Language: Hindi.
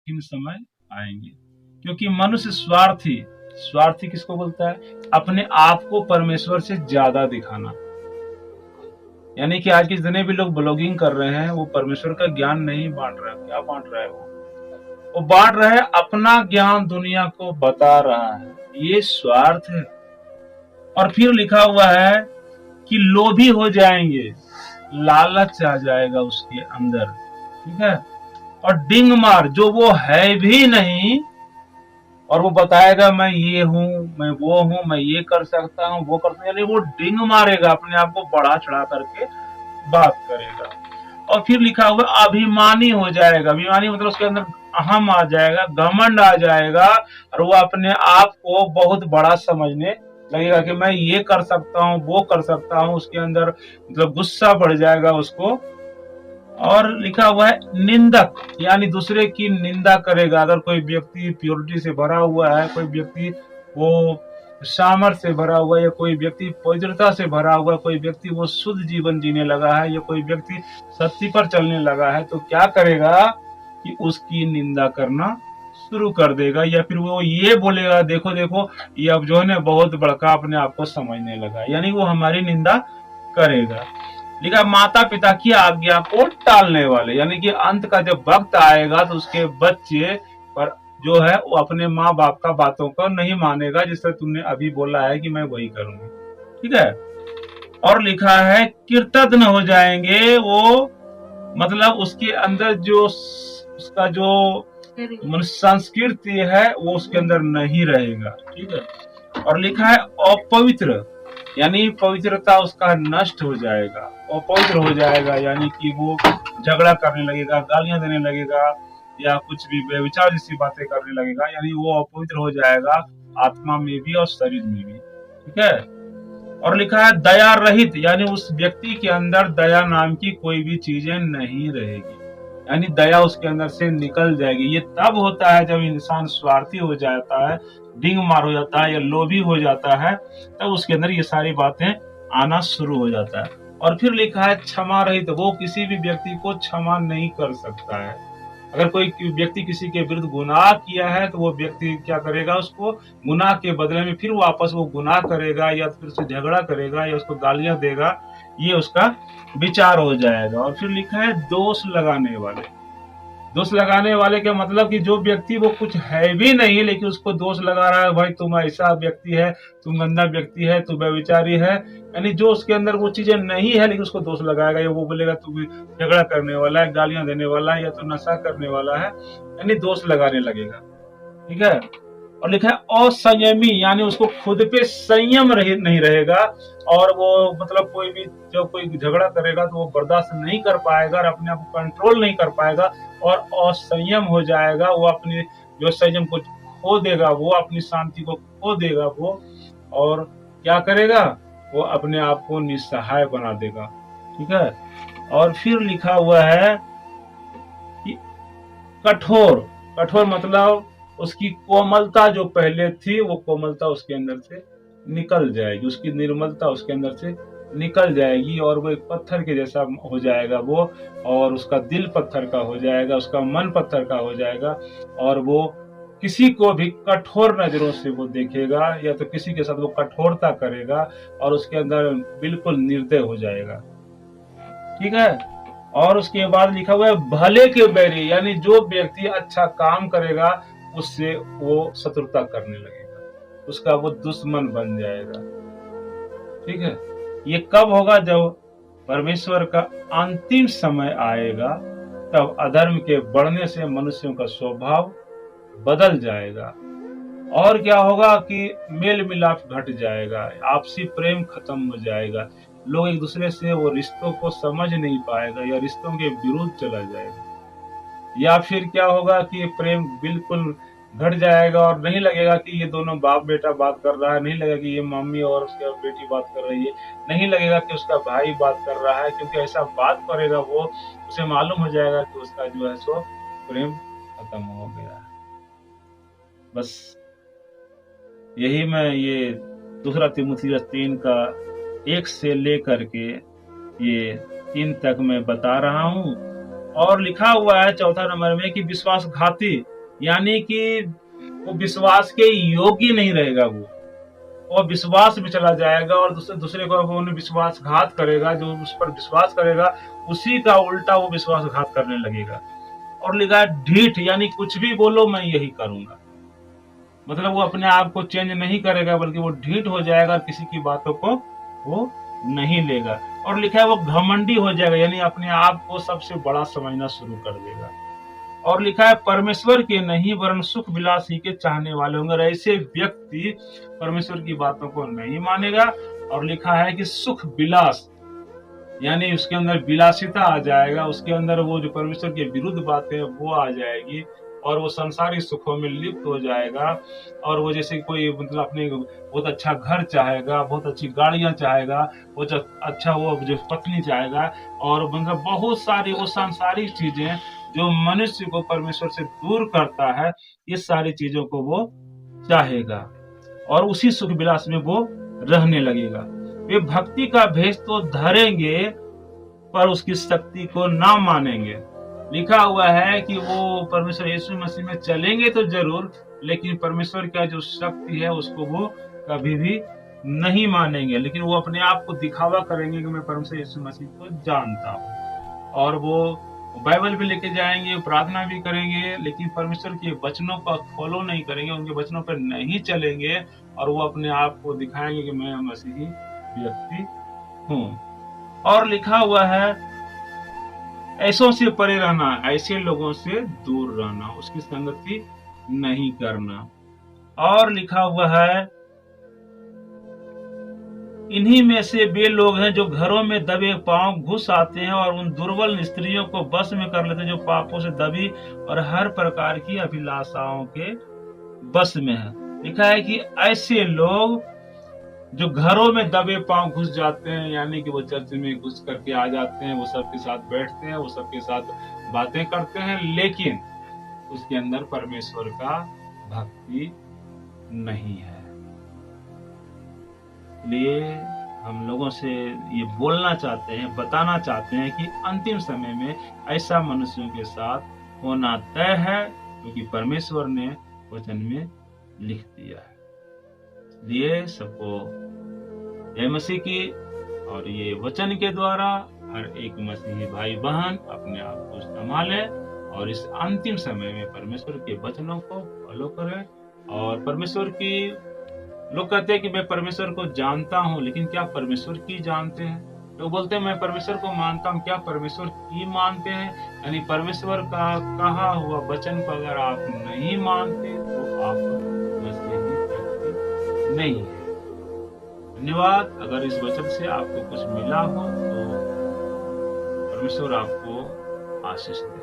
कठिन समय आएंगे, क्योंकि मनुष्य स्वार्थी, स्वार्थी किसको बोलता है? अपने आप को परमेश्वर से ज्यादा दिखाना। यानी कि आज के जितने भी लोग ब्लॉगिंग कर रहे हैं वो परमेश्वर का ज्ञान नहीं बांट रहा है। क्या बांट रहा है? वो बांट रहा है अपना ज्ञान, दुनिया को बता रहा है। ये स्वार्थ है। और फिर लिखा हुआ है कि लोभी हो जाएंगे, लालच आ जाएगा उसके अंदर, ठीक है। और डिंग मार, जो वो है भी नहीं, और वो बताएगा मैं ये हूँ, मैं वो हूँ, मैं ये कर सकता हूँ, वो कर सकता हूँ, यानी वो डिंग मारेगा, अपने आप को बढ़ा चढ़ा करके बात करेगा। और फिर लिखा हुआ अभिमानी हो जाएगा। अभिमानी मतलब उसके अंदर अहम आ जाएगा, घमंड आ जाएगा, और वो अपने आप को बहुत बड़ा समझने लगेगा कि मैं ये कर सकता हूँ, वो कर सकता हूँ। उसके अंदर मतलब गुस्सा बढ़ जाएगा उसको। और लिखा हुआ है निंदक, यानी दूसरे की निंदा करेगा। अगर कोई व्यक्ति प्योरिटी से भरा हुआ है, कोई व्यक्ति वो सामर्थ से भरा हुआ है, या कोई व्यक्ति पवित्रता से भरा हुआ है, कोई व्यक्ति वो शुद्ध जीवन जीने लगा है, या कोई व्यक्ति सत्य पर चलने लगा है, तो क्या करेगा कि उसकी निंदा करना शुरू कर देगा। या फिर वो ये बोलेगा, देखो देखो ये अब जो है ना बहुत बड़का अपने आप को समझने लगा, यानी वो हमारी निंदा करेगा। लिखा माता पिता की आज्ञा को टालने वाले, यानी कि अंत का जब वक्त आएगा तो उसके बच्चे पर जो है वो अपने माँ बाप का बातों को नहीं मानेगा, जिससे तुमने अभी बोला है कि मैं वही करूंगी, ठीक है। और लिखा है कृतज्ञ हो जाएंगे वो, मतलब उसके अंदर जो उसका जो संस्कृति है वो उसके अंदर नहीं रहेगा, ठीक है। और लिखा है अपवित्र, यानी पवित्रता उसका नष्ट हो जाएगा, अपवित्र हो जाएगा, यानी कि वो झगड़ा करने लगेगा, गालियां देने लगेगा, या कुछ भी व्यभिचार जैसी बातें करने लगेगा, यानी वो अपवित्र हो जाएगा आत्मा में भी और शरीर में भी, ठीक है। और लिखा है दया रहित, यानी उस व्यक्ति के अंदर दया नाम की कोई भी चीजें नहीं रहेगी, यानी दया उसके अंदर से निकल जाएगी। ये तब होता है जब इंसान स्वार्थी हो जाता है, डिंग मार हो जाता है, या लोभी हो जाता है, तब उसके अंदर ये सारी बातें आना शुरू हो जाता है। और फिर लिखा है क्षमा रहित, वो किसी भी व्यक्ति को क्षमा नहीं कर सकता है। अगर कोई व्यक्ति किसी के विरुद्ध गुनाह किया है तो वो व्यक्ति क्या करेगा, उसको गुनाह के बदले में फिर वापस वो गुनाह करेगा, या फिर उससे झगड़ा करेगा, या उसको गालियां देगा। ये उसका विचार हो जाएगा। और फिर लिखा है दोष लगाने वाले। दोष लगाने वाले का मतलब कि जो व्यक्ति वो कुछ है भी नहीं, लेकिन उसको दोष लगा रहा है, भाई तुम ऐसा व्यक्ति है, तुम गंदा व्यक्ति है, तुम व्यभिचारी है, यानी जो उसके अंदर वो चीजें नहीं है लेकिन उसको दोष लगाएगा, या वो बोलेगा तू झगड़ा करने वाला है, गालियां देने वाला है, या तू नशा करने वाला है, यानी दोष लगाने लगेगा, ठीक है। और लिखा है असंयमी, यानी उसको खुद पे संयम नहीं रहेगा, और वो मतलब कोई भी जब कोई झगड़ा करेगा तो वो बर्दाश्त नहीं कर पाएगा और अपने आप को कंट्रोल नहीं कर पाएगा, और असंयम हो जाएगा। वो अपने जो संयम को खो देगा, वो अपनी शांति को खो देगा वो, और क्या करेगा, वो अपने आप को निस्सहाय बना देगा, ठीक है। और फिर लिखा हुआ है कि कठोर, कठोर मतलब उसकी कोमलता जो पहले थी वो कोमलता उसके अंदर से निकल जाएगी, उसकी निर्मलता उसके अंदर से निकल जाएगी, और वो एक पत्थर के जैसा हो जाएगा वो, और उसका दिल पत्थर का हो जाएगा, उसका मन पत्थर का हो जाएगा, और वो किसी को भी कठोर नजरों से वो देखेगा, या तो किसी के साथ वो कठोरता करेगा, और उसके अंदर बिल्कुल निर्दय हो जाएगा, ठीक है। और उसके बाद लिखा हुआ है भले के बैरी, यानी जो व्यक्ति अच्छा काम करेगा उससे वो शत्रुता करने लगेगा, उसका वो दुश्मन बन जाएगा, ठीक है। ये कब होगा? जब परमेश्वर का अंतिम समय आएगा, तब अधर्म के बढ़ने से मनुष्यों का स्वभाव बदल जाएगा। और क्या होगा कि मेल मिलाप घट जाएगा, आपसी प्रेम खत्म हो जाएगा, लोग एक दूसरे से वो रिश्तों को समझ नहीं पाएगा, या रिश्तों के विरुद्ध चला जाएगा। या फिर क्या होगा कि प्रेम बिल्कुल घट जाएगा, और नहीं लगेगा कि ये दोनों बाप बेटा बात कर रहा है, नहीं लगेगा कि ये मम्मी और उसकी बेटी बात कर रही है, नहीं लगेगा कि उसका भाई बात कर रहा है, क्योंकि ऐसा बात करेगा वो, उसे मालूम हो जाएगा कि उसका जो है सो प्रेम खत्म हो गया है। बस यही मैं ये दूसरा तीमुथियुस 3 का 1 से लेकर के ये 3 तक मैं बता रहा हूँ। और लिखा हुआ है 4 नंबर में कि विश्वासघाती, यानी कि वो विश्वास के योग्य नहीं रहेगा। वो विश्वास में चला जाएगा और दूसरे को वो विश्वासघात करेगा। जो उस पर विश्वास करेगा उसी का उल्टा वो विश्वासघात करने लगेगा। और लिखा है ढीठ, यानी कुछ भी बोलो मैं यही करूंगा। मतलब वो अपने आप को चेंज नहीं करेगा, बल्कि वो ढीठ हो जाएगा, किसी की बातों को वो नहीं लेगा। और लिखा है वो घमंडी हो जाएगा, यानी अपने आप को सबसे बड़ा समझना शुरू कर देगा। और लिखा है परमेश्वर के नहीं वरन सुख विलास ही के चाहने वाले होंगे। ऐसे व्यक्ति परमेश्वर की बातों को नहीं मानेगा। और लिखा है कि सुख विलास, यानी उसके अंदर विलासिता आ जाएगा, उसके अंदर वो जो परमेश्वर के विरुद्ध बातें वो आ जाएगी और वो संसारी सुखों में लिप्त हो जाएगा। और वो जैसे कोई मतलब अपने बहुत अच्छा घर चाहेगा, बहुत अच्छी गाड़ियां चाहेगा, बहुत अच्छा वो जो पत्नी चाहेगा, और मतलब बहुत सारी वो सांसारिक चीजें जो मनुष्य को परमेश्वर से दूर करता है, इस सारी चीजों को वो चाहेगा और उसी सुख विलास में वो रहने लगेगा। वे भक्ति का भेष तो धरेंगे पर उसकी शक्ति को ना मानेंगे। लिखा हुआ है कि वो परमेश्वर यीशु मसीह में चलेंगे तो जरूर, लेकिन परमेश्वर का जो शक्ति है उसको वो कभी भी नहीं मानेंगे। लेकिन वो अपने आप को दिखावा करेंगे कि मैं परमेश्वर यीशु मसीह को जानता हूँ, और वो बाइबल भी लेके जाएंगे, प्रार्थना भी करेंगे, लेकिन परमेश्वर के वचनों का फॉलो नहीं करेंगे, उनके वचनों पर नहीं चलेंगे, और वो अपने आप को दिखाएंगे कि मैं मसीही व्यक्ति हूँ। और लिखा हुआ है ऐसों से परे रहना, ऐसे लोगों से दूर रहना, उसकी संगति नहीं करना। और लिखा हुआ है इन्हीं में से वे लोग हैं जो घरों में दबे पांव घुस आते हैं और उन दुर्बल स्त्रियों को बस में कर लेते हैं जो पापों से दबी और हर प्रकार की अभिलाषाओं के बस में है। लिखा है कि ऐसे लोग जो घरों में दबे पांव घुस जाते हैं, यानी कि वो चर्च में घुस करके आ जाते हैं, वो सबके साथ बैठते हैं, वो सबके साथ बातें करते हैं, लेकिन उसके अंदर परमेश्वर का भक्ति नहीं है। इसलिए हम लोगों से ये बोलना चाहते हैं, बताना चाहते हैं कि अंतिम समय में ऐसा मनुष्यों के साथ होना तय है, क्योंकि परमेश्वर ने वचन में लिख दिया है। इसलिए सबको जय मसीह की, और ये वचन के द्वारा हर एक मसीही भाई बहन अपने आप को संभाले और इस अंतिम समय में परमेश्वर के वचनों को फॉलो करें। और परमेश्वर की, लोग कहते हैं कि मैं परमेश्वर को जानता हूँ, लेकिन क्या परमेश्वर की जानते हैं? लोग बोलते हैं मैं परमेश्वर को मानता हूँ, क्या परमेश्वर की मानते हैं? यानी परमेश्वर का कहा हुआ वचन को अगर आप नहीं मानते तो आप मसीही व्यक्ति नहीं है। धन्यवाद। अगर इस वचन से आपको कुछ मिला हो तो परमेश्वर आपको आशीष दे।